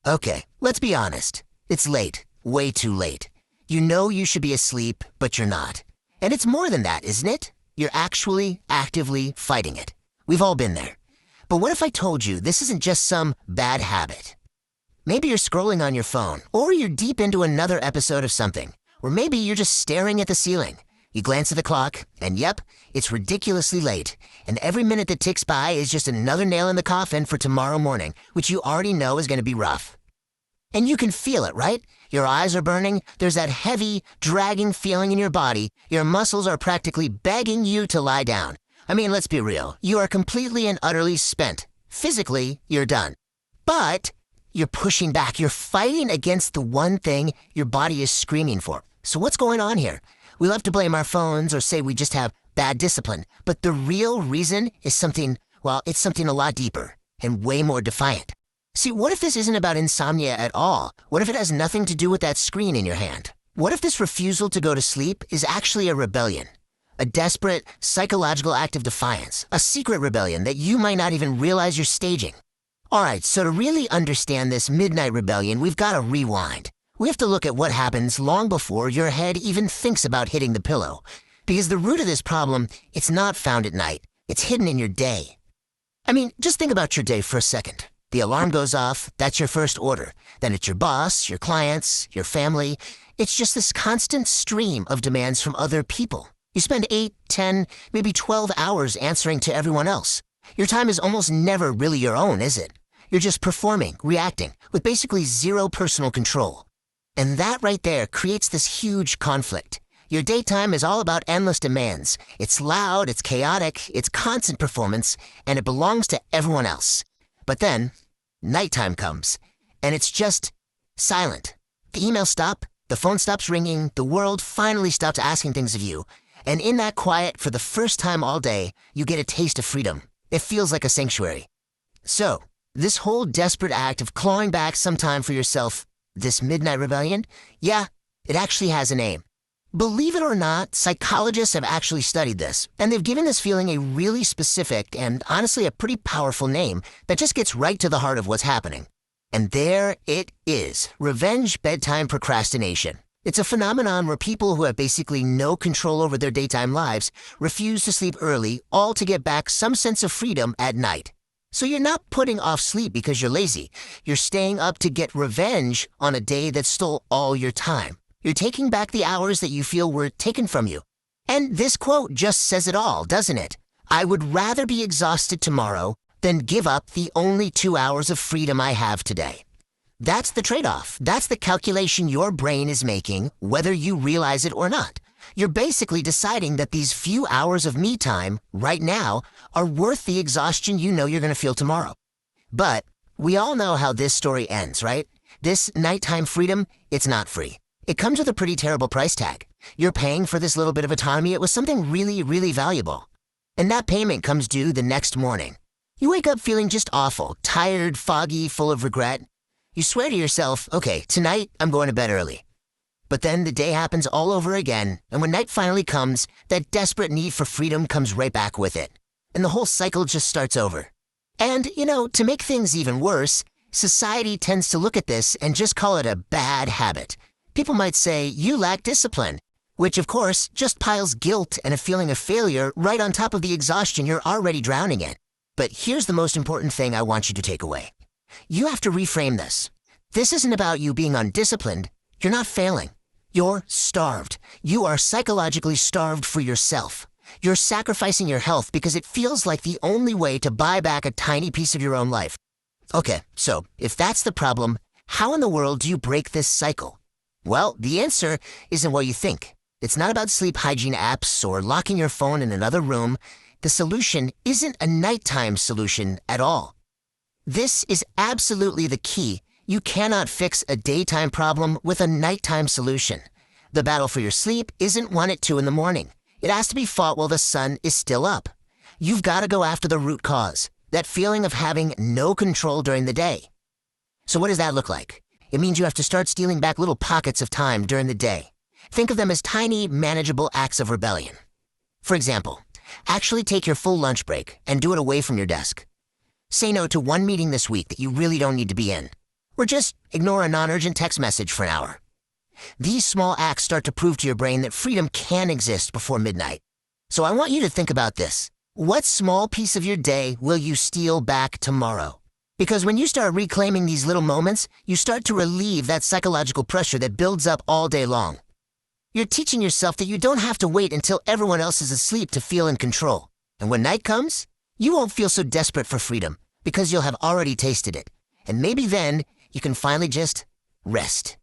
Okay, let's be honest. It's late, way too late. You know you should be asleep, but you're not. And it's more than that, isn't it? You're actually actively fighting it. We've all been there. But what if I told you this isn't just some bad habit? Maybe you're scrolling on your phone, or you're deep into another episode of something, or maybe you're just staring at the ceiling. You glance at the clock, and yep, it's ridiculously late, and every minute that ticks by is just another nail in the coffin for tomorrow morning, which you already know is going to be rough. And you can feel it, right? Your eyes are burning, there's that heavy, dragging feeling in your body, your muscles are practically begging you to lie down. I mean, let's be real, you are completely and utterly spent. Physically, you're done. But you're pushing back, you're fighting against the one thing your body is screaming for. So what's going on here? We love to blame our phones or say we just have bad discipline, but the real reason is something, well, it's something a lot deeper and way more defiant. See, what if this isn't about insomnia at all? What if it has nothing to do with that screen in your hand? What if this refusal to go to sleep is actually a rebellion? A desperate, psychological act of defiance, a secret rebellion that you might not even realize you're staging. All right, so to really understand this midnight rebellion, we've got to rewind. We have to look at what happens long before your head even thinks about hitting the pillow. Because the root of this problem, it's not found at night. It's hidden in your day. I mean, just think about your day for a second. The alarm goes off, that's your first order. Then it's your boss, your clients, your family. It's just this constant stream of demands from other people. You spend 8, 10, maybe 12 hours answering to everyone else. Your time is almost never really your own, is it? You're just performing, reacting, with basically zero personal control. And that right there creates this huge conflict. Your daytime is all about endless demands. It's loud, it's chaotic, it's constant performance, and it belongs to everyone else. But then, nighttime comes, and it's just silent. The emails stop, the phone stops ringing, the world finally stops asking things of you. And in that quiet, for the first time all day, you get a taste of freedom. It feels like a sanctuary. So, this whole desperate act of clawing back some time for yourself, this midnight rebellion, yeah, it actually has a name. Believe it or not, psychologists have actually studied this, and they've given this feeling a really specific and honestly a pretty powerful name that just gets right to the heart of what's happening. And there it is, revenge bedtime procrastination. It's a phenomenon where people who have basically no control over their daytime lives refuse to sleep early, all to get back some sense of freedom at night. So you're not putting off sleep because you're lazy. You're staying up to get revenge on a day that stole all your time. You're taking back the hours that you feel were taken from you. And this quote just says it all, doesn't it? I would rather be exhausted tomorrow than give up the only 2 hours of freedom I have today. That's the trade-off. That's the calculation your brain is making, whether you realize it or not. You're basically deciding that these few hours of me time, right now, are worth the exhaustion you know you're going to feel tomorrow. But we all know how this story ends, right? This nighttime freedom, it's not free. It comes with a pretty terrible price tag. You're paying for this little bit of autonomy. It was something really, really valuable. And that payment comes due the next morning. You wake up feeling just awful, tired, foggy, full of regret. You swear to yourself, okay, tonight I'm going to bed early. But then the day happens all over again, and when night finally comes, that desperate need for freedom comes right back with it. And the whole cycle just starts over. And, to make things even worse, society tends to look at this and just call it a bad habit. People might say, you lack discipline, which of course just piles guilt and a feeling of failure right on top of the exhaustion you're already drowning in. But here's the most important thing I want you to take away. You have to reframe this. This isn't about you being undisciplined. You're not failing. You're starved. You are psychologically starved for yourself. You're sacrificing your health because it feels like the only way to buy back a tiny piece of your own life. Okay, so if that's the problem, how in the world do you break this cycle? Well, the answer isn't what you think. It's not about sleep hygiene apps or locking your phone in another room. The solution isn't a nighttime solution at all. This is absolutely the key. You cannot fix a daytime problem with a nighttime solution. The battle for your sleep isn't won at 2 in the morning. It has to be fought while the sun is still up. You've got to go after the root cause, that feeling of having no control during the day. So what does that look like? It means you have to start stealing back little pockets of time during the day. Think of them as tiny, manageable acts of rebellion. For example, actually take your full lunch break and do it away from your desk. Say no to one meeting this week that you really don't need to be in. Or just ignore a non-urgent text message for an hour. These small acts start to prove to your brain that freedom can exist before midnight. So I want you to think about this. What small piece of your day will you steal back tomorrow? Because when you start reclaiming these little moments, you start to relieve that psychological pressure that builds up all day long. You're teaching yourself that you don't have to wait until everyone else is asleep to feel in control. And when night comes, you won't feel so desperate for freedom because you'll have already tasted it. And maybe then you can finally just rest.